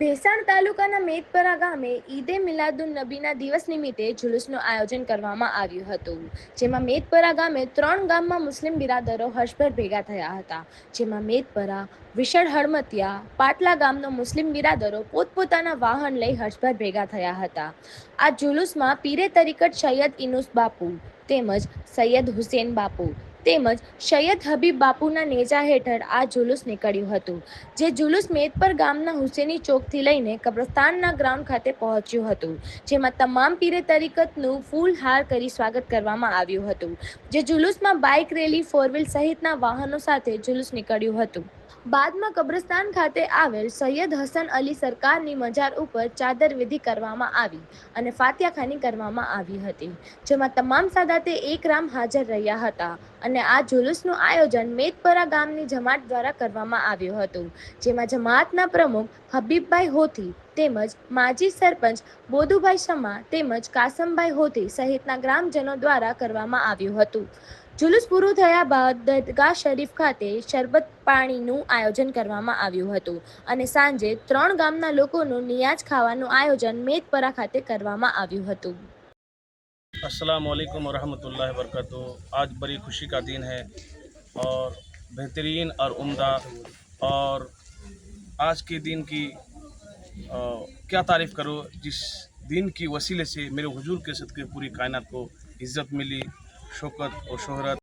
ભેસાણ તાલુકાના મેદપરા ગામે ઈદે મિલાદુન નબીના દિવસ નિમિત્તે જુલુસનું આયોજન કરવામાં આવ્યું હતું, જેમાં મેદપરા ગામે 3 ગામમાં મુસ્લિમ બિરાદરો હર્ષભેર ભેગા થયા હતા, જેમાં મેદપરા, વિશળ હળમતિયા, પાટલા ગામનો મુસ્લિમ બિરાદરો પોતપોતાના વાહન લઈ હર્ષભેર ભેગા થયા હતા। આ જુલુસમાં પીરે તરીકત સૈયદ ઇનુસ બાપુ તેમજ સૈયદ હુસેન બાપુ તેમજ સૈયદ હબીબ બાપુના નેજા હેઠળ આ જુલુસ નીકળ્યું હતું, જે જુલુસ મેદપર ગામના હુસેની ચોકથી લઈને કબ્રસ્તાનના ગ્રાઉન્ડ ખાતે પહોંચ્યું હતું, જેમાં તમામ પીરે તરીકતનું ફૂલહાર કરી સ્વાગત કરવામાં આવ્યું હતું। જે જુલુસમાં બાઇક રેલી, 4 વ્હીલ સહિતના વાહનો સાથે જુલુસ નીકળ્યું હતું। બાદમાં કબ્રસ્તાન ખાતે આવેલ સૈયદ હસન અલી સરકારની મજાર ઉપર ચાદર વિધિ કરવામાં આવી અને ફાતિહાખાની કરવામાં આવી હતી, જેમાં તમામ સાદાતે એકરામ હાજર રહ્યા હતા અને આ જુલુસનું આયોજન મેદપરા ગામની જમાત દ્વારા કરવામાં આવ્યું હતું, જેમાં જમાતના પ્રમુખ હબીબભાઈ હોથી તેમજ માજી સરપંચ બોધુભાઈ શમા તેમજ કાસમભાઈ હોથી સહિતના ગ્રામજનો દ્વારા કરવામાં આવ્યું હતું। જુલુસ પૂરું થયા બાદ દરગાહ શરીફ ખાતે શરબત પાણીનું આયોજન કરવામાં આવ્યું હતું અને સાંજે 3 ગામના લોકોનું નિયાઝ ખાવાનું આયોજન મેદપરા ખાતે કરવામાં આવ્યું હતું। अस्सलाम वालेकुम वरहमतुल्लाहि वबरकातुहू। आज बड़ी खुशी का दिन है और बेहतरीन और उम्दा, और आज के दिन की क्या तारीफ़ करूँ, जिस दिन की वसीले से मेरे हुजूर के सदक़े पूरी कायनात को इज़्ज़त मिली, शौकत और शोहरत